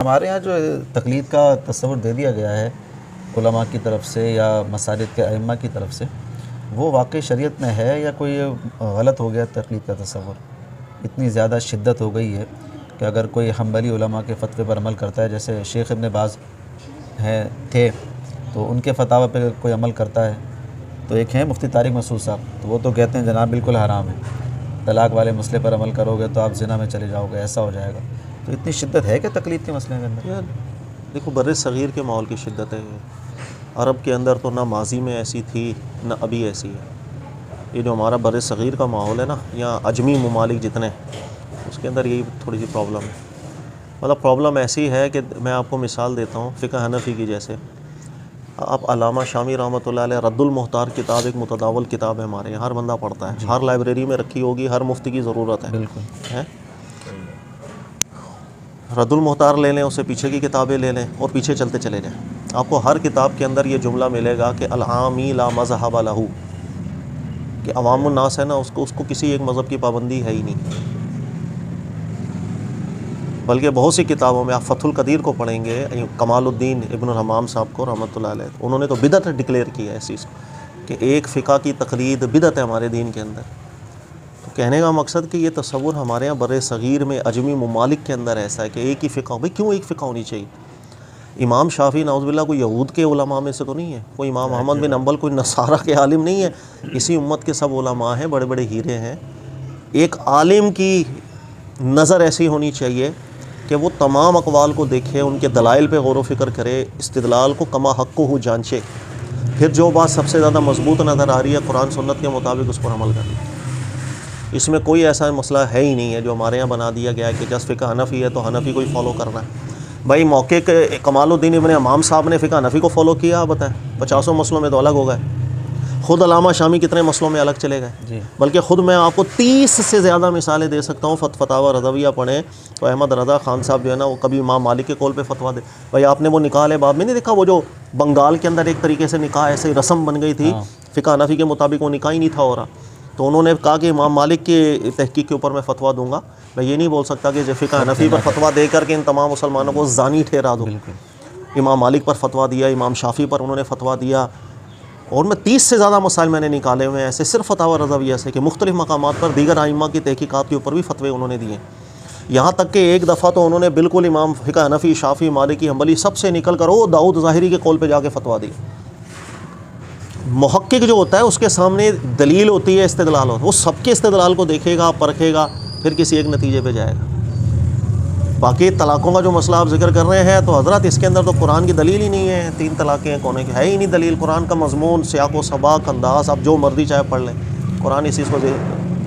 हमारे यहाँ जो तकलीद का तस्वुर दे दिया गया है उलमा की तरफ से या मसाजिद के अइम्मा की तरफ से, वो वाकई शरीयत में है या कोई गलत हो गया तकलीद का तस्वुर? इतनी ज़्यादा शिद्दत हो गई है कि अगर कोई हम्बली उलमा के फ़तवे पर अमल करता है, जैसे शेख इब्न बाज़ थे तो उनके फतावा पे कोई अमल करता है, तो एक है मुफ्ती तारिक मसूद साहब, तो वो तो कहते हैं जनाब बिल्कुल हराम है, तलाक़ वाले मसले पर अमल करोगे तो आप ज़िना में चले जाओगे, ऐसा हो जाएगा। तो इतनी शिद्दत है कि तकलीद के मसले के अंदर? यार देखो, बर्रे सग़ीर के माहौल की शिद्दत है। अरब के अंदर तो ना माजी में ऐसी थी ना अभी ऐसी है। ये जो हमारा बर्रे सग़ीर का माहौल है ना, यहाँ अजमी ममालिक जितने, उसके अंदर यही थोड़ी सी प्रॉब्लम है। मतलब प्रॉब्लम ऐसी है कि मैं आपको मिसाल देता हूँ फ़िक़्ह हनफ़ी की। जैसे आप अल्लामा शामी रहमतुल्लाह अलैह रद्दुल मुख्तार किताब एक मुतदावल किताब है हमारे यहाँ, हर बंदा पढ़ता है, हर लाइब्रेरी में रखी होगी, हर मुफ्ती की ज़रूरत है। बिल्कुल है। रद्दुल मुख्तार ले लें, उससे पीछे की किताबें ले लें और पीछे चलते चले जाएं, आपको हर किताब के अंदर ये जुमला मिलेगा कि अल-आमी ला मज़हब लहू, कि अवामुन नास है ना, उसको किसी एक मज़हब की पाबंदी है ही नहीं। बल्कि बहुत सी किताबों में आप फ़थुल क़दीर को पढ़ेंगे, कमालुद्दीन इब्न हमाम साहब को रहमतुल्लाह अलैह, उन्होंने तो बिदअत डिक्लेयर किया है इस चीज़ को कि एक फ़िक़ा की तक़लीद बिदअत है हमारे दीन के अंदर। तो कहने का मकसद कि ये तसव्वुर हमारे यहाँ बर्रे सग़ीर में अजमी ममालिक के अंदर ऐसा है कि एक ही फ़िक़ा। भाई क्यों एक फ़िक़ा होनी चाहिए? इमाम शाफ़ी नाउज़ुबिल्लाह कोई यहूद के उलमा में से तो नहीं है, कोई इमाम अहमद बिन हम्बल कोई नसारा के आलिम नहीं है। इसी उम्मत के सब उलमा हैं, बड़े बड़े हीरे हैं। एक आलिम की नज़र ऐसी होनी चाहिए कि वो तमाम अक़वाल को देखे, उनके दलाइल पे गौर व फ़िक्र करे, इस्तिदलाल को कमा हक़्क़ुहु जांचे, फिर जो बात सबसे ज़्यादा मजबूत नज़र आ रही है कुरान सुन्नत के मुताबिक उस पर अमल करे। इसमें कोई ऐसा मसला है ही नहीं है जो हमारे यहाँ बना दिया गया है कि जस्ट फ़िक़्ह हनफ़ी है तो हनफ़ी को ही फॉलो करना है। भाई मौके के कमालुद्दीन इब्न हमाम साहब ने फ़िक़्ह हनफ़ी को फॉलो किया, बताएं 50 मसलों में तो अलग हो गए। ख़ुद अल्लामा शामी कितने मसलों में अलग चले गए। बल्कि ख़ुद मैं आपको 30 से ज़्यादा मिसालें दे सकता हूँ। फतवा रज़विया पढ़ें तो अहमद रज़ा ख़ान साहब जो है ना, वो कभी इमाम मालिक के कौल पे फतवा दे। भाई आपने वो निकाह बाब में नहीं देखा, वो जो बंगाल के अंदर एक तरीके से निकाह ऐसे रस्म बन गई थी, फ़िक़्ह हनफ़ी के मुताबिक वो निकाह ही नहीं था हो रहा, तो उन्होंने कहा कि इमाम मालिक के तहक़ीक़ के ऊपर मैं फ़तवा दूंगा। मैं ये नहीं बोल सकता कि फ़िक़्ह हनफ़ी पर फतवा दे करके इन तमाम मुसलमानों को ज़ानी ठहरा दूँ। इमाम मालिक पर फतवा दिया, इमाम शाफ़ी पर उन्होंने फतवा दिया, और मैं 30 से ज़्यादा मसाइल मैंने निकाले हुए हैं ऐसे, सिर्फ फतवा रज़विया से, कि मुख्तलिफ़ मकामात पर दीगर आइम्मा की तहक़ीक़ात के ऊपर भी फ़तवे उन्होंने दिए। यहाँ तक कि एक दफ़ा तो उन्होंने बिल्कुल इमाम फ़िक़्ह हनफ़ी, शाफ़ी, मालिकी, हम्बली सबसे निकल कर वो दाऊद ज़ाहिरी के कौल पे जाके फ़तवा दिया। मुहक्किक जो होता है उसके सामने दलील होती है, इस्तिदलाल होता है, वो सबके इस्तिदलाल को देखेगा, परखेगा, फिर किसी एक नतीजे पे जाएगा। बाकी तलाक़ों का जो मसला आप जिक्र कर रहे हैं, तो हज़रत इसके अंदर तो कुरान की दलील ही नहीं है। 3 तलाक़ें हैं, कौन की है ही नहीं दलील। कुरान का मज़मून, सियाक़ व सबाक़, अंदाज़, आप जो मर्ज़ी चाहे पढ़ लें, कुरान इस चीज़ को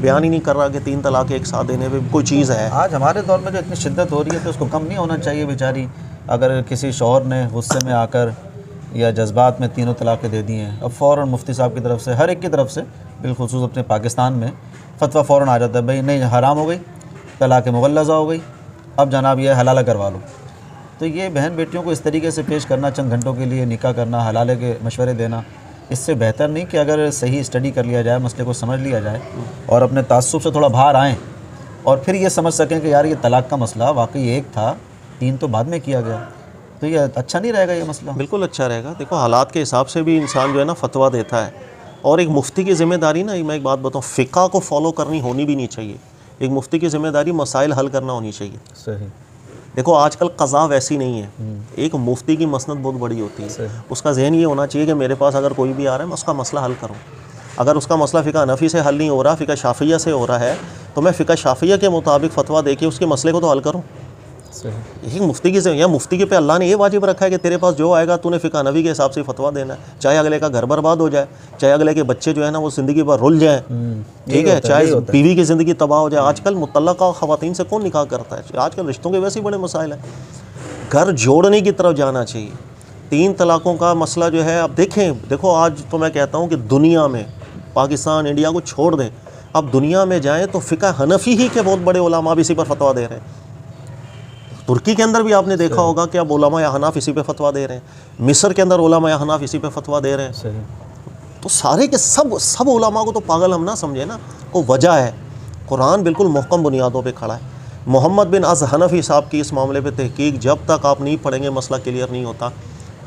बयान ही नहीं कर रहा कि 3 तलाक़ें एक साथ देने पर कोई चीज़ है। आज हमारे दौर में जो इतनी शिद्दत हो रही है तो उसको कम नहीं होना चाहिए बेचारी? अगर किसी शौहर ने गुस्से में आकर या जज्बात में 3 तलाक़ें दे दी हैं, अब फ़ौरन मुफ्ती साहब की तरफ से, हर एक की तरफ से, बिलखुसूस अपने पाकिस्तान में फतवा फ़ौरन आ जाता है, भाई नहीं हराम हो गई, तलाक़ मुग़ल्लज़ा हो गई, अब जनाब ये हलाला करवा लो। तो ये बहन बेटियों को इस तरीके से पेश करना, चंद घंटों के लिए निकाह करना, हलाले के मशवरे देना, इससे बेहतर नहीं कि अगर सही स्टडी कर लिया जाए, मसले को समझ लिया जाए और अपने तासुब से थोड़ा बाहर आएँ और फिर ये समझ सकें कि यार ये तलाक़ का मसला वाकई एक था, 3 तो बाद में किया गया, तो ये अच्छा नहीं रहेगा ये मसला? बिल्कुल अच्छा रहेगा। देखो हालात के हिसाब से भी इंसान जो है ना फतवा देता है, और एक मुफ्ती की ज़िम्मेदारी ना, मैं एक बात बताऊँ, फ़िक़्ह को फॉलो करनी होनी भी नहीं चाहिए। एक मुफ्ती की ज़िम्मेदारी मसाइल हल करना होनी चाहिए। सही। देखो आजकल क़ज़ा वैसी नहीं है। एक मुफ्ती की मसनद बहुत बड़ी होती है, उसका ज़हन ये होना चाहिए कि मेरे पास अगर कोई भी आ रहा है मैं उसका मसला हल करूँ। अगर उसका मसला फ़िक़्ह हनफ़ी से हल नहीं हो रहा, फ़िक़्ह शाफ़िया से हो रहा है, तो मैं फ़िक़्ह शाफ़िया के मुताबिक फ़तवा दे के उसके मसले को तो हल करूँ। यही मुफ्ती की या मुफ्ती के पे अल्लाह ने ये वाजिब रखा है कि तेरे पास जो आएगा तूने फ़िक़्ह हनफ़ी के हिसाब से फतवा देना है, चाहे अगले का घर बर्बाद हो जाए, चाहे अगले के बच्चे जो है ना वो ज़िंदगी पर रुल जाए, ठीक है, चाहे बीवी की ज़िंदगी तबाह हो जाए। आजकल मुतल्लक़ा ख़वातीन से कौन निकाह करता है? आजकल रिश्तों के वैसे ही बड़े मसाइल हैं। घर जोड़ने की तरफ जाना चाहिए। 3 तलाक़ों का मसला जो है, अब देखें, देखो आज तो मैं कहता हूँ कि दुनिया में, पाकिस्तान इंडिया को छोड़ दें, अब दुनिया में जाएँ तो फ़िक़्ह हनफ़ी ही के बहुत बड़े उलमा भी इसी पर फतवा दे रहे हैं। तुर्की के अंदर भी आपने देखा होगा कि अब उलमा या हनाफ इसी पे फतवा दे रहे हैं। मिस्र के अंदर उलमा या हनाफ इसी पे फतवा दे रहे हैं। तो सारे के सब उलमा को तो पागल हम ना समझे ना, को वजह है। कुरान बिल्कुल मुहकम बुनियादों पे खड़ा है। मोहम्मद बिन अज़ हनफ़ी साहब की इस मामले पे तहकीक जब तक आप नहीं पढ़ेंगे मसला क्लियर नहीं होता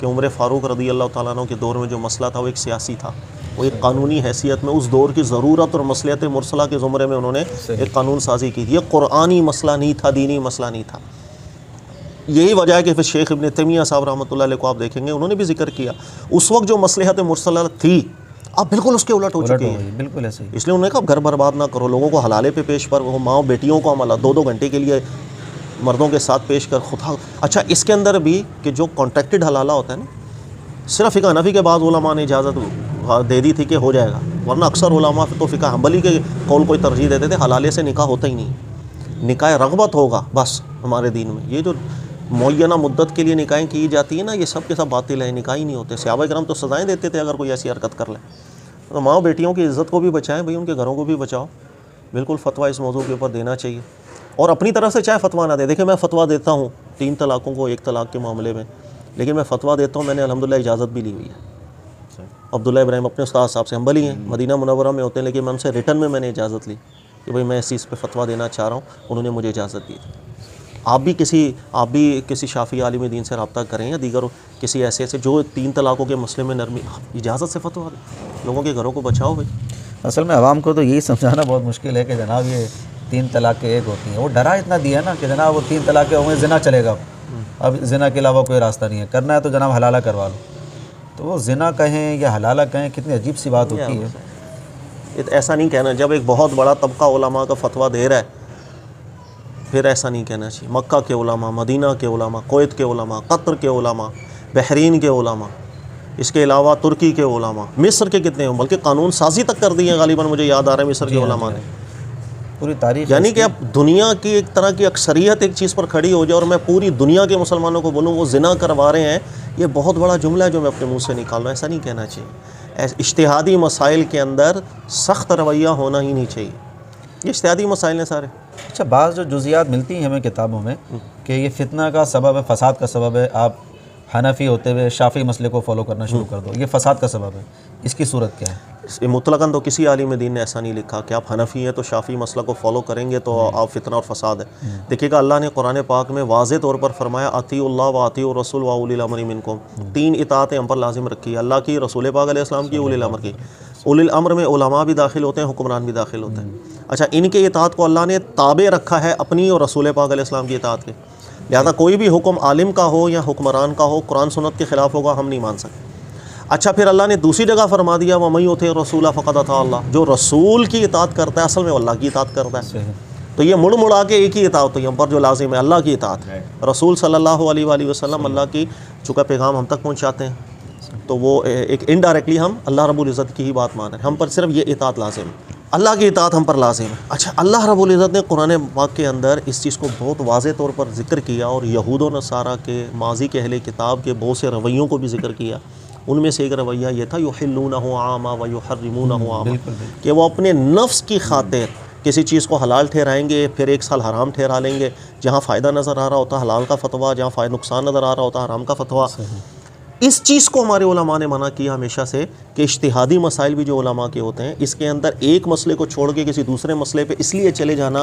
कि उमर फ़ारूक रज़ी अल्लाह तआला अन्हु के दौर में जो मसला था वो एक सियासी था, वो एक कानूनी हैसियत में उस दौर की ज़रूरत और मसलियत मुरसला के ज़ुमरे में उन्होंने एक कानून साजी की थी। ये कुरानी मसला नहीं था, दीनी मसला नहीं था। यही वजह है कि फिर शेख इब्न तैमिया साहब रहमतुल्लाह अलैह को आप देखेंगे उन्होंने भी जिक्र किया उस वक्त जो मसलिहत मुरसला थी अब बिल्कुल उसके उलट हो चुकी है। बिल्कुल ऐसे ही। इसलिए उन्होंने कहा घर बर्बाद ना करो, लोगों को हलाले पे पेश पर वो माँ बेटियों को हम 2-2 घंटे के लिए मर्दों के साथ पेश कर खुदा। अच्छा, इसके अंदर भी कि जो कॉन्ट्रैक्टेड हलाला होता है ना, सिर्फ फ़िक़्ह हनफ़ी के बाद उलमा ने इजाज़त दे दी थी कि हो जाएगा, वरना अक्सर उलमा तो फ़िक़्ह हंबली के कौल को तरजीह देते थे, हलाले से निकाह होता ही नहीं, निकाह रग़बत होगा बस हमारे दीन में। ये जो मुअय्यना मुद्दत के लिए निकाहें की जाती है ना, ये सब के सब बातिल है, निकाह ही नहीं होते। सहाबा किराम तो सज़ाएँ देते थे अगर कोई ऐसी हरकत कर ले। तो माँ बेटियों की इज़्ज़त को भी बचाएं भाई, उनके घरों को भी बचाओ। बिल्कुल फ़तवा इस मौजू के ऊपर देना चाहिए और अपनी तरफ से चाहे फ़तवा ना दे। देखिए मैं फ़तवा देता हूँ 3 तलाक़ों को 1 तलाक़ के मामले में, लेकिन मैं फ़तवा देता हूँ, मैंने अल्हम्दुलिल्लाह इजाज़त भी ली हुई है। अब्दुल्ला इब्राहिम अपने उस्ताद साहब से, हंबली हैं, मदीना मुनव्वरा में होते हैं, लेकिन मैं उनसे रिटर्न में मैंने इजाज़त ली कि भाई मैं इस चीज़ पे फ़तवा देना चाह रहा हूँ, उन्होंने मुझे इजाज़त दी थी। आप भी किसी शाफ़ी आलिम दीन से रब्ता करें या दीगर किसी ऐसे जो 3 तलाक़ों के मसले में नरमी, इजाज़त से फ़तवा दें, लोगों के घरों को बचाओ भाई। असल में आवाम को तो यही समझाना बहुत मुश्किल है कि जनाब ये 3 तलाक़ें एक होती हैं। वो डरा इतना दिया ना कि जनाब वो 3 तलाक़ें होंगे, ज़िना चलेगा, अब ज़िना के अलावा कोई रास्ता नहीं है, करना है तो जनाब हलाला करवा लो। तो वो ज़िना कहें या हलाला कहें, कितनी अजीब सी बात होती है। ऐसा नहीं कहना, जब एक बहुत बड़ा तबका उलमा का फ़तवा दे रहा है फिर ऐसा नहीं कहना चाहिए। मक्का के उलमा, मदीना के उलमा, कुवैत के उलमा, कतर के उलमा, बहरीन के उलमा, इसके अलावा तुर्की के उलमा, मिस्र के कितने हैं, बल्कि कानून साजी तक कर दी है गालिबन, मुझे याद आ रहा है मिस्र के उलमा ने पूरी तारीख। यानी कि अब दुनिया की एक तरह की अक्सरियत एक चीज़ पर खड़ी हो जाए और मैं पूरी दुनिया के मुसलमानों को बोलूँ वो ज़िना करवा रहे हैं, ये बहुत बड़ा जुमला है जो मैं अपने मुँह से निकाल रहा हूँ। ऐसा नहीं कहना चाहिए। इज्तिहादी मसाइल के अंदर सख्त रवैया होना ही नहीं चाहिए। ये इज्तिहादी मसाइल हैं सारे। अच्छा, बाज़ जो जुज़ियात मिलती हैं हमें किताबों में कि ये फितना का सबब है, फ़साद का सबब है, आप हनफ़ी होते हुए शाफ़ी मसले को फॉलो करना शुरू कर दो, ये फ़साद का सबब है, इसकी सूरत क्या है? मुतलकन तो किसी आलिम दीन ने ऐसा नहीं लिखा कि आप हनफ़ी हैं तो शाफ़ी मसला को फॉलो करेंगे तो आप फितना और फ़साद है। देखिएगा अल्लाह ने कुरान पाक में वाज़े तौर पर फरमाया अतीउल्लाह व अतीउर रसूल व उलिल अम्रि मिनकुम, 3 इताअतें हम पर लाजिम रखी है, अल्लाह की, रसूल पाक अलैहिस्सलाम की, उलिल अम्र की। उलिल अम्र में उलमा भी दाखिल होते हैं, हुक्मरान भी दाखिल होते हैं। अच्छा, इनके इताअत को अल्लाह ने ताबे रखा है अपनी और रसूल पाक अलैहिस्सलाम की इताअत के, लिहाजा कोई भी हुक्म आलिम का हो या हुक्मरान का हो कुरान सुन्नत के ख़िलाफ़ होगा, हम नहीं मान सकते। अच्छा, फिर अल्लाह ने दूसरी जगह फरमा दिया वमन युति रसूला फ़क़द अता अल्लाह, जो रसूल की इताअत करता है असल में अल्लाह की इताअत करता है। तो ये मुड़ मुड़ा के एक ही इताअत तो हम पर जो लाजिम है अल्लाह की इताअत है। रसूल सल्लल्लाहु अलैहि वसल्लम अल्लाह की चूँकि पैगाम हम तक पहुँचाते हैं तो वो एक इनडायरेक्टली हम अल्लाह रब्बुल इज़्ज़त की ही बात मान रहे हैं, हम पर सिर्फ ये इताअत लाजिम है, अल्लाह की इताअत हम पर लाजिम है। अच्छा, अल्लाह रब्बुल इज़्ज़त ने कुरान पाक के अंदर इस चीज़ को बहुत वाज़े तौर पर ज़िक्र किया और यहूद व नसारा के माजी के अहले किताब के बहुत से रवैयों को भी ज़िक्र किया। उनमें से एक रवैया ये था युहिल्लूनहु आमा व युहर्रिमूनहु आमा, कि वो अपने नफ्स की खातिर किसी चीज़ को हलाल ठहराएंगे फिर 1 साल हराम ठहरा लेंगे, जहाँ फ़ायदा नज़र आ रहा होता हलाल का फ़तवा, जहाँ नुकसान नज़र आ रहा होता हराम का फ़तवा। इस चीज़ को हमारे उलमा ने मना किया हमेशा से कि इज्तिहादी मसाइल भी जो उलमा के होते हैं इसके अंदर एक मसले को छोड़ के किसी दूसरे मसले पे इसलिए चले जाना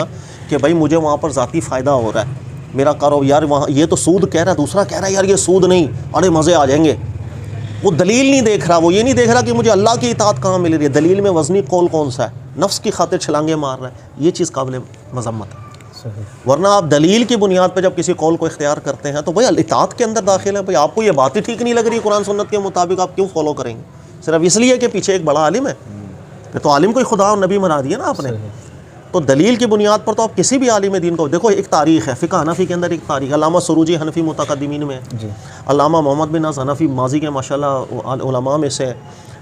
कि भाई मुझे वहाँ पर ज़ाती फ़ायदा हो रहा है, मेरा कारोबार यार वहाँ ये तो सूद कह रहा है, दूसरा कह रहा है यार ये सूद नहीं, अरे मज़े आ जाएंगे। वो दलील नहीं देख रहा, वो ये नहीं देख रहा कि मुझे अल्लाह की इताअत कहाँ मिल रही है, दलील में वज़नी कौल कौन सा है, नफ्स की खातिर छलांगे मार रहा है, ये चीज़ काबिल मज़म्मत है। वरना आप दलील की बुनियाद पर जब किसी कौल को इख्तियार करते हैं तो भाई इताअत के अंदर दाखिल है, भाई आपको ये बात ही ठीक नहीं लग रही कुरान सुन्नत के मुताबिक, आप क्यों फॉलो करेंगे सिर्फ इसलिए कि पीछे एक बड़ा आलिम है? फिर तो आलिम को ही खुदा और नबी बना दिया ना आपने। तो दलील की बुनियाद पर तो आप किसी भी आलिम दीन को देखो, एक तारीख़ है फ़िक़्ह हनफ़ी के अंदर, एक तारीख़ अल्लामा सुरूजी हनफ़ी मुतक़द्दिमीन में है, अल्लामा मोहम्मद बिन अज़ हनफ़ी माजी के माशाअल्लाह उलमा में से,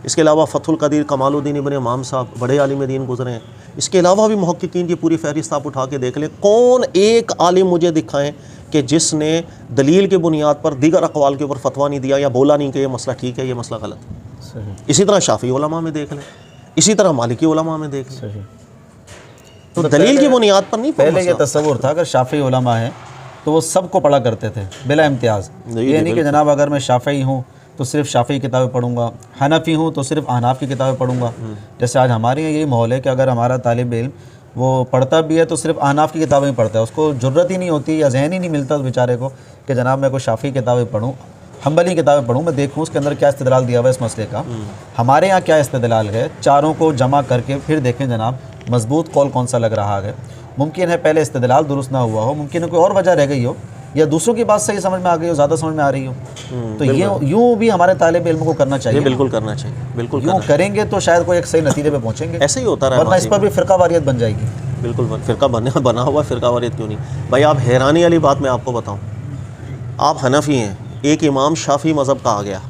इसके अलावा फ़थुल क़दीर कमालुद्दीन इब्न इमाम साहब बड़े आलिम दीन गुज़रे हैं। इसके अलावा भी मुहक्किकीन की पूरी फहरिस्त आप उठा के देख लें, कौन एक आलिम मुझे दिखाएं कि जिसने दलील के बुनियाद पर दीगर अक़वाल के ऊपर फतवा नहीं दिया या बोला नहीं कि ये मसला ठीक है, ये मसला गलत है। इसी तरह शाफ़ी उलमा में देख लें, इसी तरह मालिकी उलमा में देख लें। तो दलील की बुनियाद पर नहीं। पहले ये तस्वुर था अगर शाफ़ी उलमा है तो वो सबको पढ़ा करते थे बिला इम्तियाज़, ये नहीं कि जनाब अगर मैं शाफ़ी हूँ तो सिर्फ शाफ़ी किताबें पढ़ूंगा, हनफ़ी हूँ तो सिर्फ अहनाफ की किताबें पढ़ूंगा। जैसे आज हमारे यहाँ यही माहौल है कि अगर हमारा तालिब इल्म वो पढ़ता भी है तो सिर्फ अहनाफ की किताबें ही पढ़ता है, उसको ज़रूरत ही नहीं होती या जहन ही नहीं मिलता उस बेचारे को कि जनाब मैं कोई शाफ़ी किताबें पढ़ूँ, हम्बली किताबें पढ़ूँ, मैं देखूँ उसके अंदर क्या इस्तेदलाल दिया हुआ है इस मसले का, हमारे यहाँ क्या इस्तेदलाल है, चारों को जमा करके फिर देखें जनाब मजबूत कौल कौन सा लग रहा है। मुमकिन है पहले इस्तेदलाल दुरुस्त ना हुआ हो, मुमकिन है कोई और वजह रह गई हो, या दूसरों की बात सही समझ में आ गई हो, ज़्यादा समझ में आ रही हो। तो ये यूँ भी हमारे तालिब इल्म को करना चाहिए, बिल्कुल करना चाहिए, बिल्कुल यूँ करेंगे तो शायद कोई एक सही नतीजे पे पहुँचेंगे, ऐसे ही होता रहा, वरना इस पर भी फ़िरका वारियत बन जाएगी। बिल्कुल फ़िरका बना हुआ फ़िरका वारियत क्यों नहीं भाई। आप हैरानी वाली बात मैं आपको बताऊँ, आप हनफी हैं, एक इमाम शाफ़ी मज़हब का आ गया।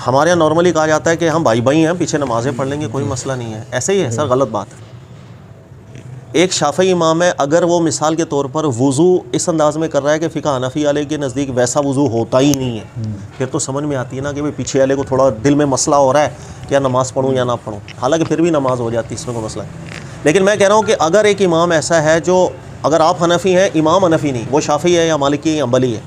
हमारे यहाँ नॉर्मली कहा जाता है कि हम भाई भाई हैं, पीछे नमाज़ें पढ़ लेंगे, कोई मसला नहीं है। ऐसे ही है सर, गलत बात है। एक शाफ़ी इमाम है, अगर वो मिसाल के तौर पर वज़ू इस अंदाज में कर रहा है कि फ़िका हनफी वाले के नज़दीक वैसा वज़ू होता ही नहीं है, फिर तो समझ में आती है ना कि भाई पीछे वाले को थोड़ा दिल में मसला हो रहा है कि या नमाज़ पढ़ूँ या ना पढ़ूँ। हालांकि फिर भी नमाज़ हो जाती है, इसमें कोई मसला है। लेकिन मैं कह रहा हूँ कि अगर एक इमाम ऐसा है जो, अगर आप हनफी हैं, इमाम हनफी नहीं, वो शाफ़ी है या मालिकी या अंबली है,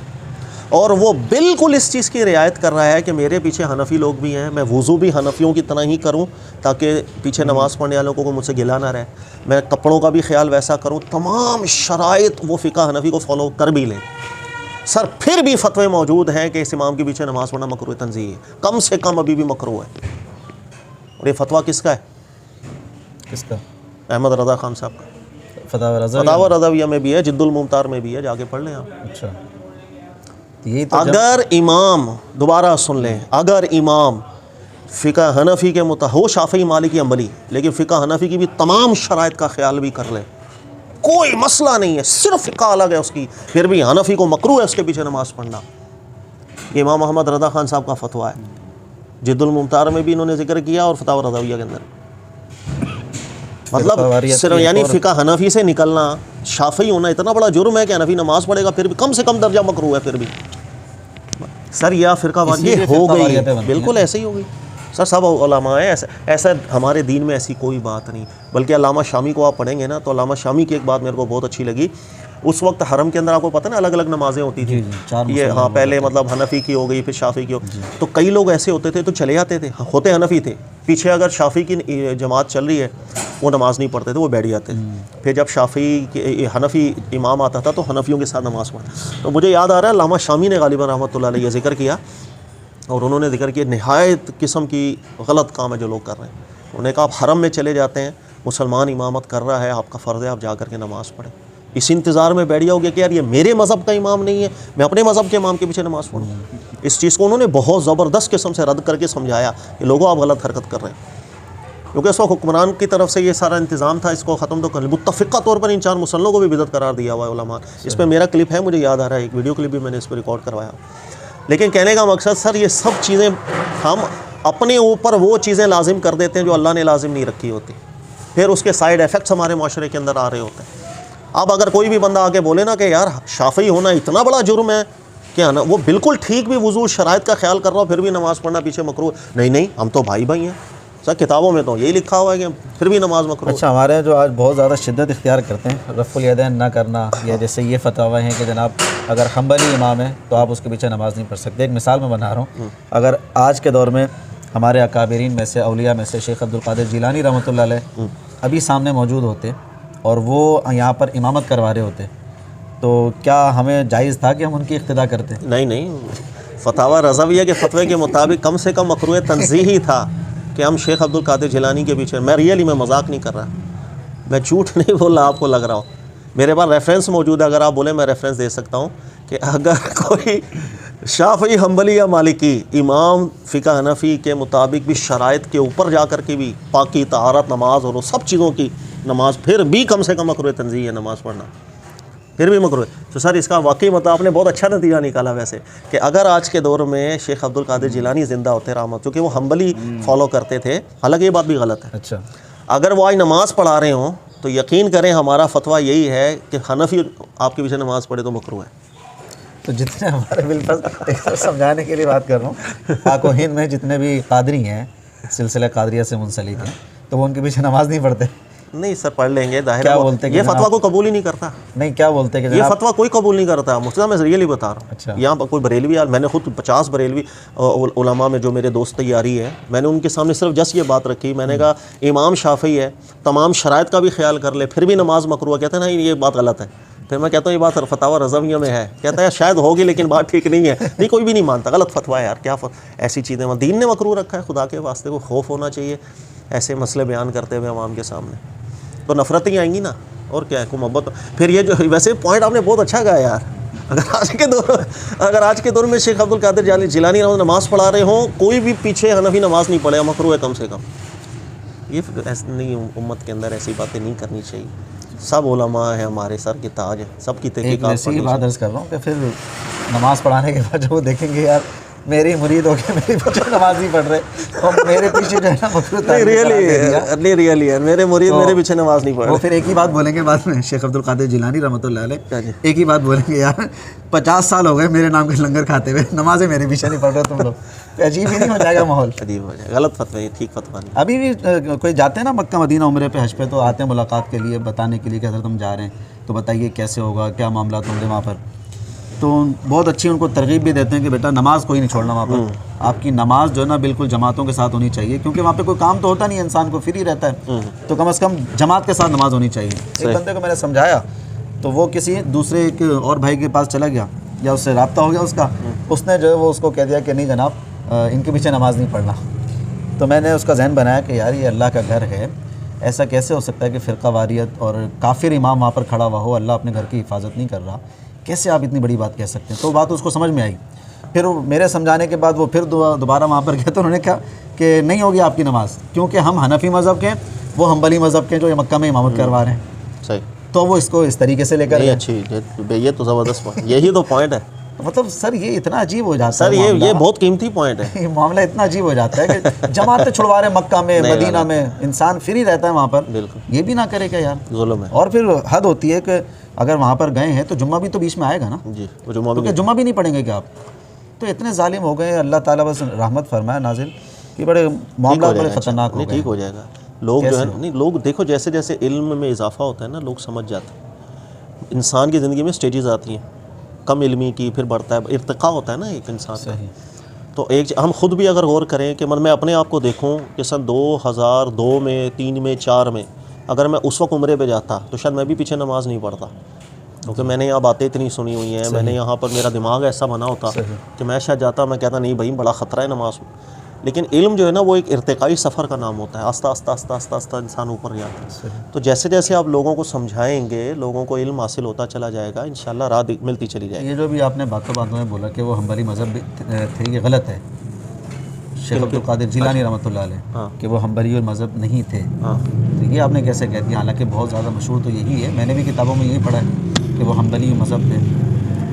और वो बिल्कुल इस चीज़ की रियायत कर रहा है कि मेरे पीछे हनफी लोग भी हैं, मैं वज़ू भी हनफियों की तरह ही करूं ताकि पीछे नमाज़ पढ़ने वालों को मुझसे गिला ना रहे, मैं कपड़ों का भी ख्याल वैसा करूं, तमाम शराइत वो फ़िका हनफी को फॉलो कर भी लें, सर फिर भी फतवे मौजूद हैं कि इस इमाम के पीछे नमाज़ पढ़ना मकरूह तंज़ीह है, कम से कम अभी भी मकरूह है। और ये फतवा किसका है? किसका? अहमद रज़ा खान साहब का। फतावा रज़ाविया में भी है, जिद्दुल मुमतार में भी है, जाके पढ़ लें आप। अच्छा, यही तो अगर इमाम, दोबारा सुन लें, अगर इमाम फ़िका हनफी के हो शाफ़ी मालिकी अंबली, लेकिन फ़िका हनफी की भी तमाम शराइत का ख्याल भी कर ले, कोई मसला नहीं है, सिर्फ फ़िका अलग है उसकी, फिर भी हनफी को मकरूह है उसके पीछे नमाज़ पढ़ना। ये इमाम अहमद रज़ा खान साहब का फतवा है, जिद्दुल मुमतार में भी इन्होंने जिक्र किया और फतावा रज़ाविया के अंदर। मतलब सिर्फ यानी फ़िका हनफी से निकलना, शाफ़ी होना इतना बड़ा जुर्म है कि हनफी नमाज़ पढ़ेगा फिर भी कम से कम दर्जा मकरूह है। फिर भी सर यह फ़िरका वारियत हो गई, बिल्कुल ऐसे ही हो गई सर। सब उलमा है, ऐसा हमारे दीन में ऐसी कोई बात नहीं। बल्कि अल्लामा शामी को आप पढ़ेंगे ना, तो अल्लामा शामी की एक बात मेरे को बहुत अच्छी लगी। उस वक्त हरम के अंदर आपको पता ना अलग अलग नमाज़ें होती थी, ये हाँ पहले मतलब हनफी की हो गई, फिर शाफ़ी की हो, तो कई लोग ऐसे होते थे तो चले जाते थे, होते हनफी थे, पीछे अगर शाफ़ी की जमात चल रही है वो नमाज़ नहीं पढ़ते थे, वो बैठ जाते थे। फिर जब शाफ़ी हनफी इमाम आता था तो हनफियों के साथ नमाज़ पढ़ते। तो मुझे याद आ रहा है अल्लामा शामी ने गालिबन रहमतुल्लाह अलैह जिक्र किया, और उन्होंने जिक्र किया नहायत किस्म की गलत काम है जो लोग कर रहे हैं। उन्होंने कहा आप हरम में चले जाते हैं, मुसलमान इमामत कर रहा है, आपका फ़र्ज़ है आप जा कर के नमाज़ पढ़ें। इस इंतज़ार में बैठ जाओगे कि यार ये मेरे मज़हब का इमाम नहीं है, मैं अपने मज़हब के इमाम के पीछे नमाज़ पढ़ूँ। इस चीज़ को उन्होंने बहुत ज़बरदस्त किस्म से रद्द करके समझाया कि लोगों आप गलत हरकत कर रहे हैं, क्योंकि उस वक्त हुक्मरान की तरफ से ये सारा इंतज़ाम था, इसको ख़त्म तो कर मुत्तफ़िक़ा तौर पर इन चार मुसल्लों को भी बिदअत करार दिया हुआ है उलमा। इस पर मेरा क्लिप है, मुझे याद आ रहा है, एक वीडियो क्लिप भी मैंने इस पर रिकॉर्ड करवाया। लेकिन कहने का मकसद सर ये सब चीज़ें हम अपने ऊपर वो चीज़ें लाजिम कर देते हैं जो अल्लाह ने लाजिम नहीं रखी होती, फिर उसके साइड इफ़ेक्ट्स हमारे माशरे के अंदर आ रहे होते हैं। अब अगर कोई भी बंदा आके बोले ना कि यार शाफ़ी होना इतना बड़ा जुर्म है क्या ना, वो बिल्कुल ठीक भी वज़ू शराइत का ख्याल कर रहा हो फिर भी नमाज़ पढ़ना पीछे मकरूह, नहीं हम तो भाई भाई हैं सर, किताबों में तो यही लिखा हुआ है कि फिर भी नमाज मकरूह। अच्छा, हमारे यहाँ जो आज बहुत ज़्यादा शिद्दत इख्तियार करते हैं रफ़ुल यदैन ना करना, या जैसे ये फतवा है कि जनाब अगर हम्बली इमाम है तो आप उसके पीछे नमाज़ नहीं पढ़ सकते। एक मिसाल मैं बना रहा हूँ, अगर आज के दौर में हमारे अकाबिरीन में से, औलिया में से शेख अब्दुल कादिर जिलानी रहमतुल्लाह अलैह अभी सामने मौजूद होते और वो यहाँ पर इमामत करवा रहे होते, तो क्या हमें जायज़ था कि हम उनकी इक़्तिदा करते? नहीं, फतावा रज़ाविया के फतवे के मुताबिक कम से कम मकरूह तंज़ीह ही था कि हम शेख अब्दुल कादिर जिलानी के पीछे, मैं रियली मैं मजाक नहीं कर रहा, मैं झूठ नहीं बोल रहा, आपको लग रहा हो, मेरे पास रेफरेंस मौजूद है, अगर आप बोले मैं रेफरेंस दे सकता हूँ कि अगर कोई शाफ़ी हम्बली या मालिकी इमाम फ़िका हनफी के मुताबिक भी शराइत के ऊपर जा कर के भी पाकी तहारत नमाज और सब चीज़ों की नमाज फिर भी कम से कम मकरूह तंज़ीह है नमाज़ पढ़ना, फिर भी मकरूह। तो सर इसका वाकई मतलब आपने बहुत अच्छा नतीजा निकाला वैसे, कि अगर आज के दौर में शेख अब्दुल कादिर जिलानी ज़िंदा होते रहमत, क्योंकि वो हम्बली फॉलो करते थे, हालांकि ये बात भी गलत है। अच्छा, अगर वो आज नमाज़ पढ़ा रहे हों तो यकीन करें हमारा फतवा यही है कि हनफी आपके पीछे नमाज़ पढ़े तो मकरूह है। तो जितने हमारे बिल्कुल समझाने के लिए बात कर रहा हूँ, पाक व हिंद में जितने भी कादरी हैं, सिलसिला कादरिया से मुंसलिक हैं, तो वो उनके पीछे नमाज़ नहीं पढ़ते, नहीं सर पढ़ लेंगे, जाहिर क्या है बोलते कि ये जनाब- फतवा कोई कबूल ही नहीं करता, नहीं क्या बोलते कि ये जनाब फतवा कोई कबूल नहीं करता मुफ्ती साहब, मैं रियली बता रहा अच्छा। हूँ। यहाँ पर कोई बरेलवी यार, मैंने खुद 50 बरेलवी उलमा में जो मेरे दोस्त तैयारी है, मैंने उनके सामने सिर्फ जस्ट ये बात रखी, मैंने कहा इमाम शाफी है, तमाम शराइत का भी ख्याल कर ले, फिर भी नमाज मकरूह, कहते हैं ना ये बात गलत है। फिर मैं कहता हूँ ये बात फतवा रज़विया में है, कहता है शायद होगी लेकिन बात ठीक नहीं है। नहीं कोई भी नहीं मानता, गलत फतवा है यार, क्या ऐसी चीज़ें दीन ने मकरूह रखा है, खुदा के वास्ते को खौफ होना चाहिए ऐसे मसले बयान करते हुए अवाम के सामने, तो नफ़रत ही आएंगी ना, और क्या है, को मोहब्बत। फिर ये जो वैसे पॉइंट आपने बहुत अच्छा कहा यार, अगर आज के दौर में शेख अब्दुल कादिर जिलानी नमाज़ पढ़ा रहे हों, कोई भी पीछे हनफी नमाज नहीं पढ़े, मकरूह है कम से कम। ये ऐसे नहीं, उम्मत के अंदर ऐसी बातें नहीं करनी चाहिए। सब उलमा है हमारे सर के ताज है, सबकी एक तहकीकात ऐसी बात अर्ज़ कर रहा हूँ कि फिर नमाज़ पढ़ाने के बाद जब वो देखेंगे यार मेरी मुरीद हो के मेरे पीछे नमाज नहीं पढ़ रहे और मेरे पीछे जो है ना मकरूह नहीं रियली है, मेरे मुरीद मेरे पीछे नमाज नहीं पढ़ वो रहे। फिर एक ही बात बोलेंगे बाद में, शेख अब्दुल कादिर जिलानी रहमतुल्लाह क्या अलैह जी? एक ही बात बोलेंगे, यार 50 साल हो गए मेरे नाम के लंगर खाते हुए, नमाजें मेरे पीछे नहीं पढ़ रहे तुम लोग, तो अजीब ही नहीं हो जाएगा माहौल। अजीब हो जाएगा, गलत फतवा, ये ठीक फतवा नहीं। अभी भी कोई जाते हैं ना मक्का मदीना उम्रे पे हज पे, तो आते हैं मुलाकात के लिए, बताने के लिए कि हज़रत हम जा रहे हैं, तो बताइए कैसे होगा, क्या मामला होंगे वहाँ पर। तो बहुत अच्छी उनको तरगीब भी देते हैं कि बेटा नमाज कोई नहीं छोड़ना वहाँ पर, आपकी नमाज जो है ना बिल्कुल जमातों के साथ होनी चाहिए, क्योंकि वहाँ पे कोई काम तो होता नहीं है, इंसान को फ्री रहता है, तो कम से कम जमात के साथ नमाज होनी चाहिए। एक बंदे को मैंने समझाया तो वो किसी दूसरे एक और भाई के पास चला गया, या उससे रब्ता हो गया उसका, उसने जो है वो उसको कह दिया कि नहीं जनाब इनके पीछे नमाज नहीं पढ़ना। तो मैंने उसका जहन बनाया कि यार ये अल्लाह का घर है, ऐसा कैसे हो सकता है कि फ़िरका वारियत और काफिर इमाम वहाँ पर खड़ा हुआ हो, अल्लाह अपने घर की हिफाजत नहीं कर रहा, कैसे आप इतनी बड़ी बात कह सकते हैं। तो बात उसको समझ में आई, फिर मेरे समझाने के बाद वो फिर दोबारा वहाँ पर गया, तो उन्होंने कहा कि नहीं होगी आपकी नमाज़, क्योंकि हम हनफी मज़हब के हैं, वो हम्बली मज़हब के जो ये मक्का में इमामत करवा रहे हैं। सही, तो वो इसको इस तरीके से लेकर अच्छी, ये तो ज़बरदस्त पॉइंट, यही तो पॉइंट है मतलब सर ये इतना अजीब हो जाता सर, है ये बहुत कीमती पॉइंट है। ये मामला इतना अजीब हो जाता है कि जमातें छुड़वा रहे मक्का में मदीना में, इंसान फ्री रहता है वहाँ पर, बिल्कुल ये भी ना करे क्या यार, जुल्म है। और फिर हद होती है कि अगर वहाँ पर गए हैं तो जुम्मा भी तो बीच में आएगा ना, जी वो जुम्मा तो क्या जुम्मा भी नहीं पढ़ेंगे क्या आप? तो इतने जालिम हो गए, अल्लाह ताला बस रहमत फरमाए नाजिल कि बड़े मामला बड़े ख़तरनाक हो नहीं, गए। ठीक हो जाएगा। लोग जो है नहीं, लोग देखो जैसे जैसे इल्म में इजाफा होता है ना, लोग समझ जाते हैं। इंसान की ज़िंदगी में स्टेजेस आती हैं, कम इल्मी की, फिर बढ़ता है, इर्तिका होता है ना एक इंसान का। तो एक हम खुद भी अगर गौर करें कि मैं अपने आप को देखूं कि सन 2002 में, 3 में, 4 में अगर मैं उस वक्त उम्रे पे जाता तो शायद मैं भी पीछे नमाज नहीं पढ़ता, क्योंकि मैंने यहाँ बातें इतनी सुनी हुई हैं, मैंने यहाँ पर मेरा दिमाग ऐसा बना होता कि मैं शायद जाता, मैं कहता नहीं भाई बड़ा ख़तरा है नमाज में। लेकिन इल्म जो है ना वो एक इर्तिकाई सफ़र का नाम होता है, आस्ता आस्ता आस्ता आस्ता आस्ता इंसान ऊपर जाता है। तो जैसे जैसे आप लोगों को समझाएंगे, लोगों को इल्म हासिल होता चला जाएगा, इंशाल्लाह राह मिलती चली जाएगी। ये जो भी आपने बातों बातों में बोला कि वो हम्बली मज़हब थे, ये गलत है। शेख अब्दुल कादिर जिलानी रहमतुल्लाह अलैह कि वो हम्बली मज़हब नहीं थे, तो ये आपने कैसे कह दिया? हालांकि बहुत ज़्यादा मशहूर तो यही है, मैंने भी किताबों में यही पढ़ा है कि वो हम्बली मज़हब थे।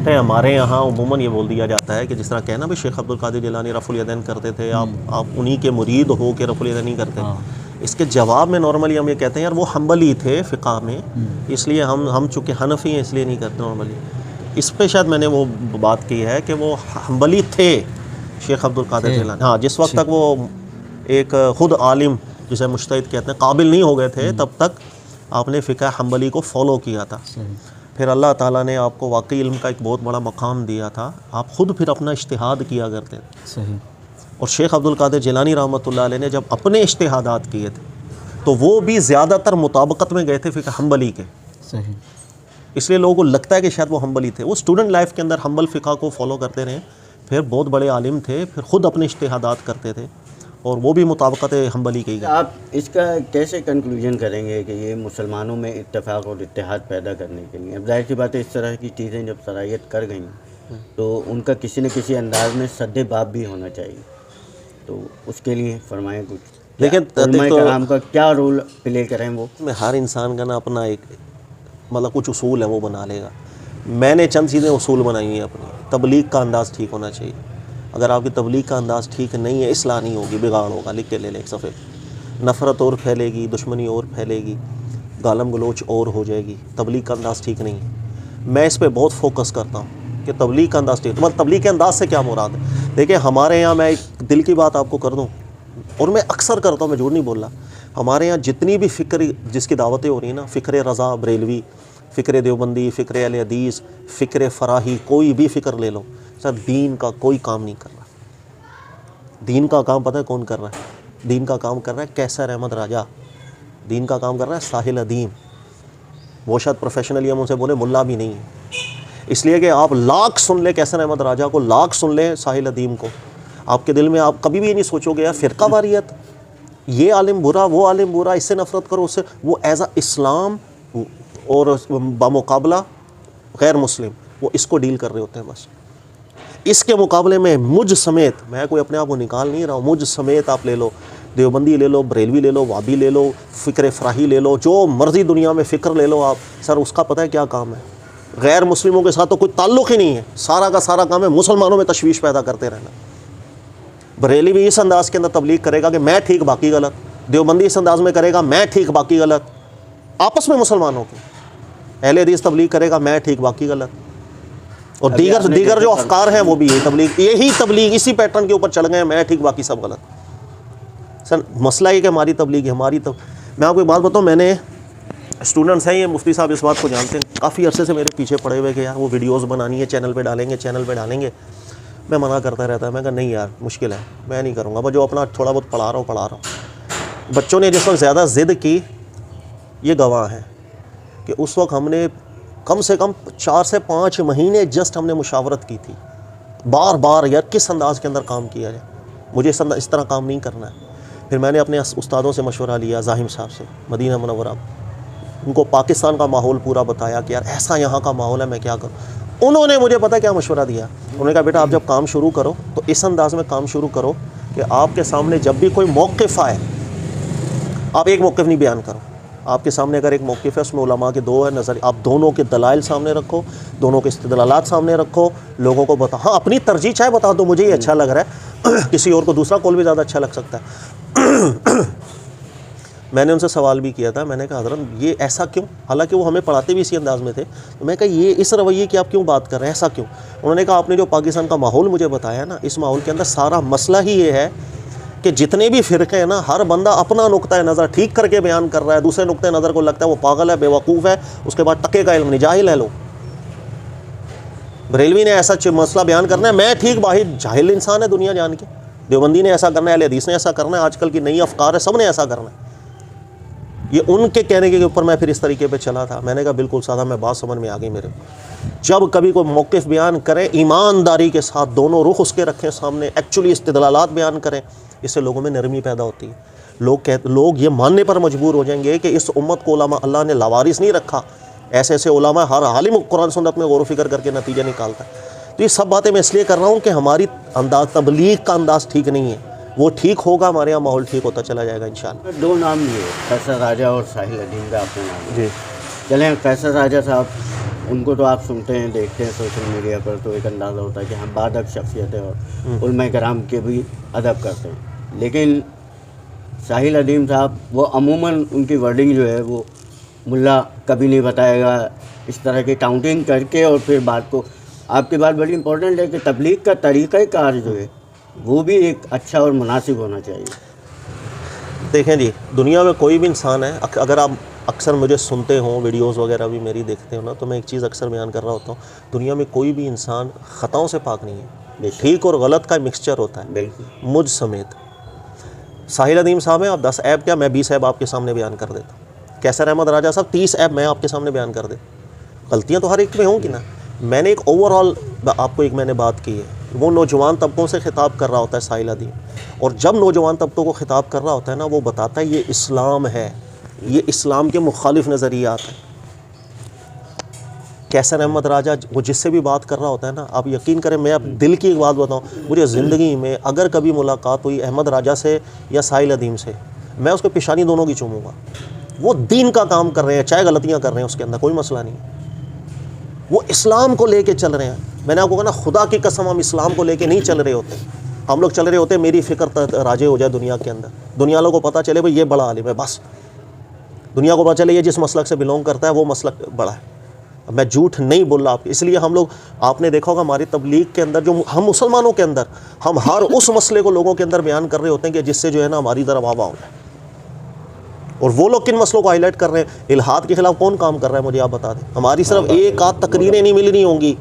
हमारे यहाँ उमूमन ये बोल दिया जाता है कि जिस तरह कहना भी शेख अब्दुल कादिर जिलानी रफ़ुल यदैन करते थे, आप उन्हीं के मुरीद हो के रफ़ुल यदैन नहीं करते। इसके जवाब में नॉर्मली हम ये कहते हैं यार वो हम्बली थे फ़िक़ा में, इसलिए हम चूँकि हनफ़ी हैं इसलिए नहीं करते नॉर्मली। इस पर शायद मैंने वो बात की है कि वो हम्बली थे शेख अब्दुल कादिर जिलानी। हाँ, जिस वक्त तक वो एक ख़ुद आलिम जिसे मुज्तहिद कहते हैं काबिल नहीं हो गए थे, तब तक आपने फ़िक़ा हम्बली को फ़ॉलो किया था। फिर अल्लाह ताला ने आपको वाकई इल्म का एक बहुत बड़ा मकाम दिया था, आप ख़ुद फिर अपना इज्तिहाद किया करते थे। सही। और शेख अब्दुल कादिर जिलानी रहमतुल्लाह अलैह ने जब अपने इज्तिहादात किए थे तो वो भी ज़्यादातर मुताबकत में गए थे फ़िक़ा हम्बली के। सही। इसलिए लोगों को लगता है कि शायद वो हम्बली थे। वो स्टूडेंट लाइफ के अंदर हम्बल फ़िक़ा को फॉलो करते रहे, फिर बहुत बड़े आलिम थे, फिर ख़ुद अपने इज्तिहादात करते थे और वो भी मुताबकत हम्बली के ही। आप इसका कैसे कंक्लूजन करेंगे कि ये मुसलमानों में इत्तेफाक और इत्तेहाद पैदा करने के लिए, अब जाहिर सी बात है इस तरह की चीज़ें जब सराहियत कर गई तो उनका किसी न किसी अंदाज में सद्दे बाब भी होना चाहिए, तो उसके लिए फरमाएं कुछ। लेकिन कराम का क्या रोल प्ले करें वो? हर इंसान का ना अपना एक मतलब कुछ उसूल है वो बना लेगा। मैंने चंद चीज़ें उसूल बनाई हैं अपनी। तबलीग का अंदाज़ ठीक होना चाहिए। अगर आपकी तबलीग का अंदाज़ ठीक नहीं है, इस्लाह नहीं होगी, बिगाड़ होगा। लिख के ले लें एक सफ़े। नफ़रत और फैलेगी, दुश्मनी और फैलेगी, गालम गलोच और हो जाएगी। तबलीग का अंदाज़ ठीक नहीं है। मैं इस पर बहुत फोकस करता हूँ कि तबलीग का अंदाज़ ठीक। तो मतलब तबलीग के अंदाज़ से क्या मुराद है? देखिए हमारे यहाँ, मैं एक दिल की बात आपको कर दूँ और मैं अक्सर करता हूँ, मैं झूठ नहीं बोल रहा, हमारे यहाँ जितनी भी फ़िक्र जिसकी दावतें हो रही हैं ना, फ़िक्र रज़ा बरेलवी, फ़िक्र देवबंदी, फ़िक्र अहले हदीस, फ़िक्र फ़राही, कोई भी फ़िक्र ले लो सर, दीन का कोई काम नहीं कर रहा। दीन का काम पता है कौन कर रहा है? दीन का काम कर रहा है कैसर अहमद राजा, दीन का काम कर रहा है साहिल अदीम। वो शायद प्रोफेशनली हम उनसे बोले मुल्ला भी नहीं है, इसलिए कि आप लाख सुन ले कैसर अहमद राजा को, लाख सुन ले साहिल अदीम को, आपके दिल में आप कभी भी ये नहीं सोचोगे यार फ़िरका वारियत, ये आलिम बुरा, वो आलिम बुरा, इससे नफ़रत करो, उससे। वो एज़ अ इस्लाम और बामुकाबला गैर मुस्लिम वो इसको डील कर रहे होते हैं बस। इसके मुकाबले में मुझ समेत, मैं कोई अपने आप को निकाल नहीं रहा हूँ, मुझ समेत आप ले लो, देवबंदी ले लो, बरेलवी ले लो, वाबी ले लो, फ़िक्र फ़राही ले लो, जो मर्ज़ी दुनिया में फ़िक्र ले लो आप, सर उसका पता है क्या काम है? गैर मुस्लिमों के साथ तो कोई ताल्लुक़ ही नहीं है, सारा का सारा काम है मुसलमानों में तशवीश पैदा करते रहना। बरेली भी इस अंदाज़ के अंदर तबलीग करेगा कि मैं ठीक बाकी गलत, देवबंदी इस अंदाज़ में करेगा मैं ठीक बाकी गलत, आपस में मुसलमानों की। अहले हदीस तबलीग करेगा मैं ठीक बाकी गलत, और दीगर जो अफकार हैं वो भी यही तबलीग इसी पैटर्न के ऊपर चल गए, मैं ठीक बाकी सब गलत। सर मसला ये कि हमारी तबलीग मैं आपको एक बात बताऊँ, मैंने स्टूडेंट्स हैं, ये मुफ्ती साहब इस बात को जानते हैं, काफ़ी अरसे से मेरे पीछे पड़े हुए कि यार वो वीडियोस बनानी है, चैनल पे डालेंगे। मैं मना करता रहता है, मैं कहा नहीं यार मुश्किल है, मैं नहीं करूँगा, बस जो अपना थोड़ा बहुत पढ़ा रहा हूँ। बच्चों ने जिस वक्त ज़्यादा ज़िद की, ये गवाह हैं कि उस वक्त हमने कम से कम 4 से 5 महीने जस्ट हमने मुशावरत की थी, बार बार यार किस अंदाज़ के अंदर काम किया जाए, मुझे इस तरह काम नहीं करना है। फिर मैंने अपने उस्तादों से मशवरा लिया, ज़ाहिम साहब से, मदीना मुनव्वरा, उनको पाकिस्तान का माहौल पूरा बताया कि यार ऐसा यहाँ का माहौल है, मैं क्या करूँ। उन्होंने मुझे पता क्या मशवरा दिया, उन्होंने कहा बेटा आप जब काम शुरू करो तो इस अंदाज़ में काम शुरू करो कि आपके सामने जब भी कोई मौक़िफ़ आए, आप एक मौक़िफ़ नहीं बयान करो, आपके सामने अगर एक मौक़िफ़ है उसमें उलमा के 2 है नज़र, आप दोनों के दलाइल सामने रखो, दोनों के इस्तिदलालात सामने रखो, लोगों को बता, हाँ अपनी तरजीह चाहे बता दो, मुझे ये अच्छा लग रहा है, किसी और को दूसरा कौल भी ज़्यादा अच्छा लग सकता है। मैंने उनसे सवाल भी किया था, मैंने कहा हज़रत ये ऐसा क्यों, हालांकि वो हमें पढ़ाते भी इसी अंदाज़ में थे, तो मैं कहा ये इस रवैये की आप क्यों बात कर रहे हैं, ऐसा क्यों? उन्होंने कहा आपने जो पाकिस्तान का माहौल मुझे बताया ना, इस माहौल के अंदर सारा मसला ही ये है कि जितने भी फ़िरक़े हैं ना, हर बंदा अपना नुक्ता नज़र ठीक करके बयान कर रहा है, दूसरे नुक्ते नज़र को लगता है वो पागल है, बेवकूफ़ है, उसके बाद टके का इल्म नहीं, जाहिल है लोग। बरेलवी ने ऐसा मसला बयान करना है, मैं ठीक बाहिर जाहिल इंसान है दुनिया जान के, देवबंदी ने ऐसा करना है, अहले हदीस ने ऐसा करना है, आजकल की नई अफकार है, सब ने ऐसा करना है। ये उनके कहने के ऊपर मैं फिर इस तरीके पे चला था। मैंने कहा बिल्कुल सादा, मैं बात समझ में आ गई मेरे को। जब कभी कोई मौक़िफ़ बयान करे, ईमानदारी के साथ दोनों रुख उसके रखें सामने, एक्चुअली इस्तिदलालात बयान करें, इससे लोगों में नरमी पैदा होती है। लोग ये मानने पर मजबूर हो जाएंगे कि इस उम्मत को उलमा अल्लाह ने लावारिस नहीं रखा, ऐसे ऐसे उलमा हर आलिम कुरान सुन्नत में गौर फ़िक्र करके नतीजा निकालता है। तो ये सब बातें मैं इसलिए कर रहा हूँ कि हमारी तबलीग का अंदाज़ ठीक नहीं है, वो ठीक होगा, हमारे यहाँ माहौल ठीक होता चला जाएगा इंशाअल्लाह। 2 नाम लिए, कैसर राजा और साहिल अदीम का आपने नाम जी। चलें, कैसर राजा साहब, उनको तो आप सुनते हैं, देखते हैं सोशल मीडिया पर, तो एक अंदाज़ा होता है कि हम बादक शख्सियत है और उलमा कराम के भी अदब करते हैं। लेकिन साहिल अदीम साहब, वो अमूमन उनकी वर्डिंग जो है वो मुल्ला कभी नहीं बताएगा, इस तरह की काउंटिंग करके, और फिर बात को, आपकी बात बड़ी इंपॉर्टेंट है कि तबलीग का तरीक़ाकार जो है वो भी एक अच्छा और मुनासिब होना चाहिए। देखें जी, दुनिया में कोई भी इंसान है, अगर आप अक्सर मुझे सुनते हो, वीडियोस वगैरह भी मेरी देखते हो ना, तो मैं एक चीज़ अक्सर बयान कर रहा होता हूँ, दुनिया में कोई भी इंसान ख़ताओं से पाक नहीं है, ठीक और गलत का मिक्सचर होता है, बिल्कुल, मुझ समेत। साहिल अदीम साहब हैं, आप 10 ऐब क्या, मैं 20 ऐब आपके सामने बयान कर देता हूँ। कैसर अहमद राजा साहब 30 ऐब मैं आपके सामने बयान कर देता हूँ। गलतियाँ तो हर एक में होंगी ना। मैंने एक ओवरऑल आपको एक मैंने बात की है, वो नौजवान तबकों से ख़िताब कर रहा होता है साहिल अदीम, और जब नौजवान तबकों को ख़िताब कर रहा होता है ना, वो बताता है ये इस्लाम है, ये इस्लाम के मुखालिफ नज़रियात हैं। कैसर अहमद राजा वो जिससे भी बात कर रहा होता है ना, आप यकीन करें, मैं अब दिल की एक बात बताऊँ, मुझे ज़िंदगी में अगर कभी मुलाकात हुई अहमद राजा से या साहिल अदीम से, मैं उसको पेशानी दोनों की चूमूँगा। वो दीन का काम कर रहे हैं, चाहे गलतियाँ कर रहे हैं, उसके अंदर कोई मसला नहीं है, वो इस्लाम को लेके चल रहे हैं। मैंने आपको कहा ना, खुदा की कसम हम इस्लाम को लेके नहीं चल रहे होते, हम लोग चल रहे होते मेरी फ़िक्र राजे हो जाए दुनिया के अंदर, दुनिया लोगों को पता चले भाई ये बड़ा आलिम है, बस दुनिया को पता चले ये जिस मसलक से बिलोंग करता है वो मसलक बड़ा है। मैं झूठ नहीं बोल रहा आपको, इसलिए हम लोग, आपने देखा होगा हमारी तबलीग के अंदर, जो हम मुसलमानों के अंदर, हम हर उस मसले को लोगों के अंदर बयान कर रहे होते हैं कि जिससे जो है ना हमारी तरफ आवा हो जाए। और वो लोग किन मसलों को हाईलाइट कर रहे हैं? इल्हाद के खिलाफ कौन काम कर रहा है मुझे आप बता दें। हमारी सिर्फ एक आध तकरीरें नहीं मिलनी होंगी,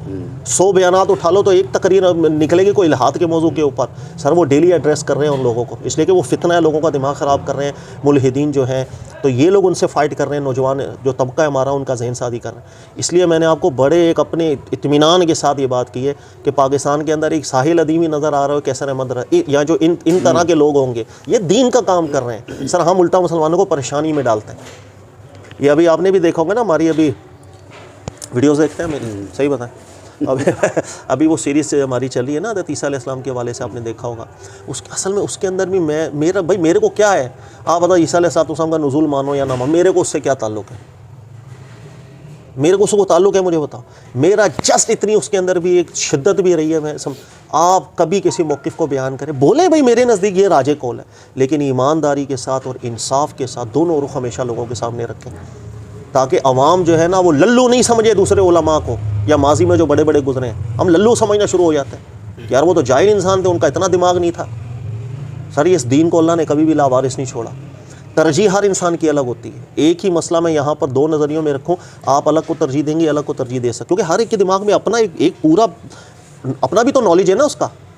100 बयानात उठा लो तो एक तकरीर निकलेगी कोई इल्हाद के मौजू के ऊपर। सर वो डेली एड्रेस कर रहे हैं उन लोगों को, इसलिए कि वो फितना है, लोगों का दिमाग ख़राब कर रहे हैं मुल्हिदीन जो हैं, तो ये लोग उनसे फ़ाइट कर रहे हैं। नौजवान जो तबका है हमारा, उनका जहन साजी कर रहे हैं। इसलिए मैंने आपको बड़े एक अपने इत्मीनान के साथ ये बात की है कि पाकिस्तान के अंदर एक साहिल अदीमी नज़र आ रहा है, कैसर अहमद या जो इन तरह के लोग होंगे, ये दीन का काम कर रहे हैं। सर हम उल्टा मुसलमानों को परेशानी में डालते हैं। ये अभी आपने भी देखा होगा ना, हमारी अभी वीडियोज़ देखते हैं मेरी, सही बताएं। अभी वो सीरीज़ से हमारी चली है ना हज़रत ईसा अलैहिस्सलाम के हवाले से, आपने देखा होगा। असल में उसके अंदर भी मेरे को क्या है, आप बताओ ईसा अलैहिस्सलाम का नुज़ूल मानो या ना मानो, मेरे को उससे क्या ताल्लुक़ है? मेरे को उसको ताल्लुक़ है, मुझे बताओ। मेरा जस्ट इतनी उसके अंदर भी एक शिद्दत भी रही है। आप कभी किसी मौक़िफ़ को बयान करें, बोले भाई मेरे नज़दीक ये राजे कौल है, लेकिन ईमानदारी के साथ और इंसाफ के साथ दोनों रुख हमेशा लोगों के सामने रखें, ताकि अवाम जो है ना वो लल्लू नहीं समझे दूसरे उलमा को, या माजी में जो बड़े बड़े गुजरे हैं हम लल्लू समझना शुरू हो जाते हैं। यार वो तो जाहिल इंसान थे, उनका इतना दिमाग नहीं था। सर इस दीन को अल्लाह ने कभी भी लावारिस नहीं छोड़ा। तरजीह हर इंसान की अलग होती है। एक ही मसला मैं यहाँ पर 2 नज़रियों में रखूँ, आप अलग को तरजीह देंगे, अलग को तरजीह दे सकते, क्योंकि हर एक के दिमाग में अपना एक पूरा अपना भी तो नॉलेज है ना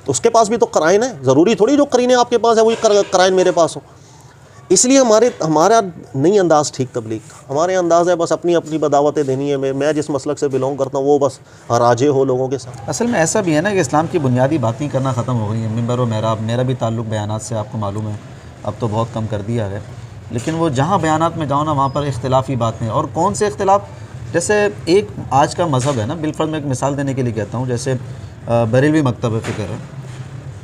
उसके पास भी तो कराइन है। ज़रूरी थोड़ी जो करीने आपके पास है वही कराइन मेरे पास हो। इसलिए हमारा नहीं अंदाज़ ठीक तबलीग का। हमारे अंदाज़ है बस अपनी अपनी बदावतें देनी है। मैं जिस मसलक से बिलोंग करता हूँ वो बस राजे हो लोगों के साथ। असल में ऐसा भी है ना कि इस्लाम की बुनियादी बातें करना ख़त्म हो गई हैं। मिंबर और महराब, मेरा भी ताल्लुक़ बयानात से आपको मालूम है, अब तो बहुत कम कर दिया है। लेकिन वो जहाँ बयानात में जाओ ना, वहाँ पर इख्तिलाफ़ी बातें। और कौन से इख्तिलाफ़? जैसे एक आज का मज़हब है ना, बिलफर्ज मैं एक मिसाल देने के लिए कहता हूँ, जैसे बरेलवी मकतब फ़िक्र है,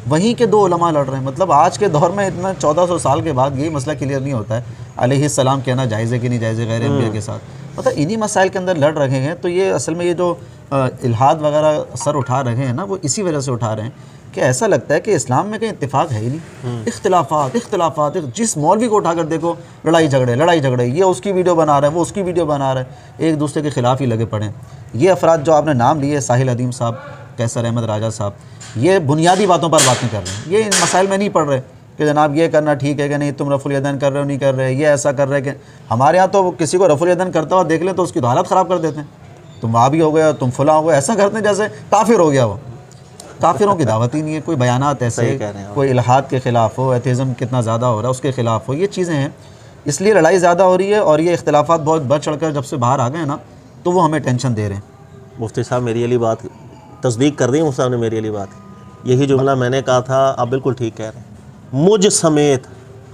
वहीं के 2 उलमा लड़ रहे हैं। मतलब आज के दौर में इतना 1400 साल के बाद यही मसला क्लियर नहीं होता है अलैहिस्सलाम कहना जायज़ है कि नहीं जायज़ है गैर अंबिया के साथ। मतलब इन्हीं मसाइल के अंदर लड़ रहे हैं। तो ये असल में ये जो इल्हाद वगैरह सर उठा रहे हैं ना, वो इसी वजह से उठा रहे हैं कि ऐसा लगता है कि इस्लाम में कहीं इत्तेफाक है ही नहीं। इख्तिलाफ़ात जिस मौलवी को उठाकर देखो लड़ाई झगड़े, ये उसकी वीडियो बना रहा है, वो उसकी वीडियो बना रहा है, एक दूसरे के ख़िलाफ़ ही लगे पड़े। ये अफराद जो आपने नाम लिए, साहिल अदीम साहब, कैसर अहमद राजा साहब, ये बुनियादी बातों पर बातें कर रहे हैं। ये इन मसाइल में नहीं पढ़ रहे कि जनाब ये करना ठीक है कि नहीं, तुम रफ़ुल यदैन कर रहे हो नहीं कर रहे, ये ऐसा कर रहे हैं कि हमारे यहाँ तो किसी को रफ़ुल यदैन करता हुआ देख लें तो उसकी तो हालत ख़राब कर देते हैं। तुम वहाबी हो गया, तुम फुला हो गया, ऐसा करते हैं जैसे काफिर हो गया। वो काफिरों की दावत ही नहीं है। कोई बयानात ऐसे, कोई इल्हाद के ख़िलाफ़ हो, एथीज़म कितना ज़्यादा हो रहा है उसके ख़िलाफ़ हो, ये चीज़ें हैं। इसलिए लड़ाई ज़्यादा हो रही है। और ये इख्तिलाफ़ात बहुत बढ़ चढ़ कर जब से बाहर आ गए ना, तो वो हमें टेंशन दे रहे हैं। मुफ्ती साहब मेरी वाली बात तस्दीक कर दी मुफ्ती साहब ने, मेरी वाली बात यही जुमला मैंने कहा था, आप बिल्कुल ठीक कह रहे हैं। मुझ समेत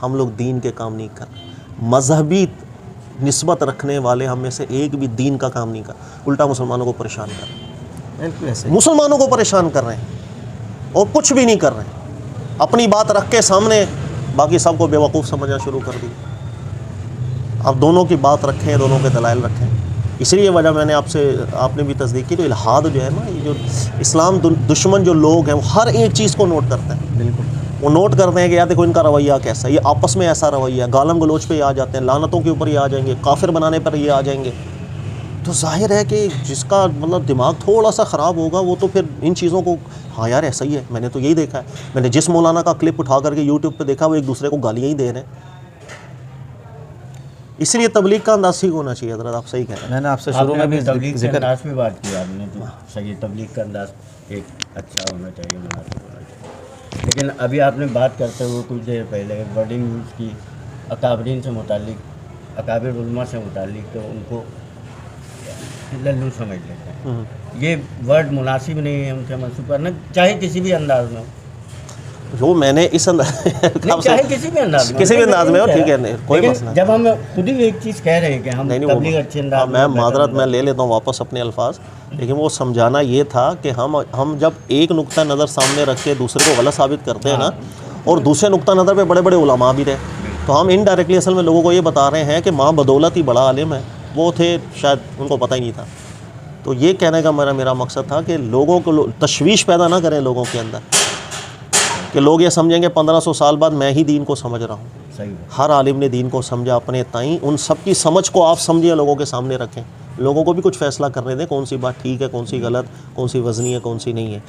हम लोग दीन के काम नहीं कर रहे। मजहबी निस्बत रखने वाले हम में से एक भी दीन का काम नहीं कर, उल्टा मुसलमानों को परेशान कर रहे हैं। बिल्कुल ऐसे मुसलमानों को परेशान कर रहे हैं और कुछ भी नहीं कर रहे हैं। अपनी बात रख के सामने बाकी सबको बेवकूफ़ समझना शुरू कर दिया। अब दोनों की बात रखें, दोनों के दलाइल रखें। इसलिए वजह मैंने आपने भी तस्दीक की, तो इल्हाद जो है ना, ये जो इस्लाम दुश्मन जो लोग हैं वो हर एक चीज़ को नोट करते हैं। बिल्कुल वो नोट करते हैं कि यार देखो इनका रवैया कैसा है, ये आपस में ऐसा रवैया, गालम गलोच पे ये आ जाते हैं, लानतों के ऊपर ये आ जाएंगे, काफिर बनाने पर ये आ जाएंगे। तो जाहिर है कि जिसका मतलब दिमाग थोड़ा सा ख़राब होगा वो तो फिर इन चीज़ों को, हाँ यार ऐसा ही है, मैंने तो यही देखा है। मैंने जिस मौलाना का क्लिप उठा करके यूट्यूब पर देखा, वो एक दूसरे को गालियाँ ही दे रहे हैं। इसलिए तबलीग का अंदाज़ ठीक होना चाहिए। हज़रत आप सही कह रहे हैं। मैंने आपसे शुरू में भी तबलीग के जिक्र अंदाज़ में बात की आपने, तो सही तबलीग का अंदाज़ एक अच्छा होना चाहिए, मुनासिब होना चाहिए। लेकिन अभी आपने बात करते हुए कुछ देर पहले वर्डिंग यूज़ की अकाबरीन से मुतालिक, अकाबिर उलमा से मुतालिक, तो उनको लल्लू समझ लेते हैं। ये वर्ड मुनासिब नहीं है उनसे मंसूब करना, चाहे किसी भी अंदाज में, जो मैंने इस चाहे किसी भी अंदाज में हो, ठीक है, नहीं कोई मसला। जब हम खुद ही एक चीज़ कह रहे हैं कि हम तबलीग अच्छे अंदाज में, मैं मादरत मैं ले लेता हूँ वापस अपने अल्फाज, लेकिन वो समझाना ये था कि हम जब एक नुक्ता नज़र सामने रख के दूसरे को गलत साबित करते हैं ना, और दूसरे नुक्ता नज़र पे बड़े बड़े उलमा भी रहे, तो हम इनडायरेक्टली असल में लोगों को ये बता रहे हैं कि माँ बदौलत ही बड़ा आलिम है, वो थे शायद उनको पता ही नहीं था। तो ये कहने का मेरा मकसद था कि लोगों को तशवीश पैदा ना करें लोगों के अंदर, कि लोग ये समझेंगे 1500 साल बाद मैं ही दीन को समझ रहा हूँ। सही है। हर आलिम ने दीन को समझा अपने ताईं, उन सब की समझ को आप समझिए, लोगों के सामने रखें, लोगों को भी कुछ फ़ैसला करने दें, कौन सी बात ठीक है, कौन सी गलत, कौन सी वज़नी है, कौन सी नहीं है।